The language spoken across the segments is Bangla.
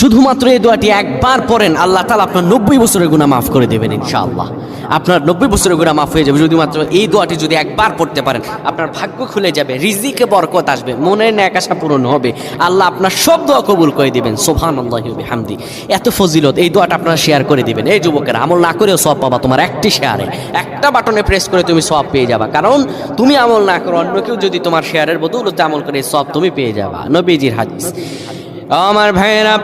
শুধুমাত্র এই দোয়াটি একবার পড়েন, আল্লাহ তাআলা আপনার 90 বছরের গুনাহ মাফ করে দেবেন ইনশাআল্লাহ। আপনার 90 বছরের গুনাহ মাফ হয়ে যাবে যদি মাত্র এই দোয়াটি যদি একবার পড়তে পারেন। আপনার ভাগ্য খুলে যাবে, রিজিকে বরকত আসবে, মনের ন্যাক আশা পূরণ হবে, আল্লাহ আপনার সব দোয়া কবুল করে দিবেন। সুবহানাল্লাহি ওয়া বিহামদি। এত ফজিলত, এই দোয়াটা আপনারা শেয়ার করে দিবেন। এই যুবকেরা, আমল না করেও সওয়াব পাবা। তোমার একটি শেয়ারে, একটা বাটনে প্রেস করে তুমি সওয়াব পেয়ে যাবা। কারণ তুমি আমল না করো, অন্য কেউ যদি তোমার শেয়ারের বদৌলতে আমল করে সওয়াব তুমি পেয়ে যাবা। নবীজির হাদিস। আমার ভাইয়েরা,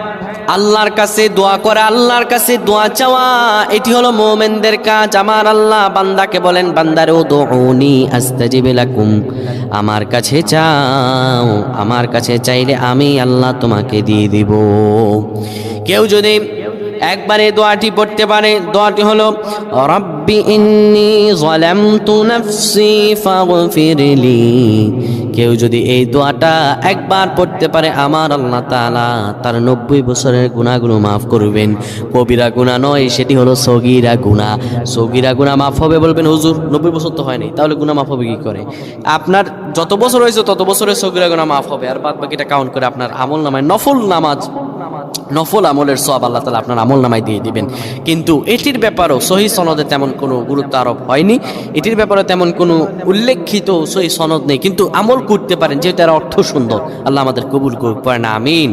আল্লাহর কাছে দোয়া করা, আল্লাহর কাছে দোয়া চাওয়া, এটি হলো মুমিনদের কাজ। আমার আল্লাহ বান্দাকে বলেন, বান্দারে উদউনি আস্তাজিব লাকুম, আমার কাছে চাও, আমার কাছে চাইলে আমি আল্লাহ তোমাকে দিয়ে দিব। কেউ যদি একবারে দোয়াটি পড়তে পারে, দোয়াটি হলো রব্বি ইন্নী যালামতু নাফসি ফাগফিরলি। কেউ যদি এই দোয়াটা একবার পড়তে পারে, আমার আল্লাহ তাআলা তার 90 বছরের গুনাহগুলো মাফ করবেন। কবিরা গুনাহ নয়, সেটি হলো সগীরা গুনাহ। সগীরা গুনাহ মাফ হবে। বলবেন হুজুর 90 বছর তো হয়নি, তাহলে গুনাহ মাফ হবে কি করে? আপনার যত বছর হয়েছে তত বছরের সগীরা গুনাহ মাফ হবে, আর বাদ বাকিটা কাউন্ট করে আপনার আমল নামায় নফল নামাজ, নফল আমলের সওয়াব আল্লাহ তাআলা আপনার আমল নামায় দিয়ে দিবেন। কিন্তু এটির ব্যাপারেও সহিহ সনদে তেমন কোনো গুরুত্ব আরোপ হয়নি, এটির ব্যাপারে তেমন কোনো উল্লেখিত সহিহ সনদ নেই। কিন্তু আমল করতে পারেন, যেহেতু এর অর্থ সুন্দর। আল্লাহ আমাদের কবুল করুন, আমিন।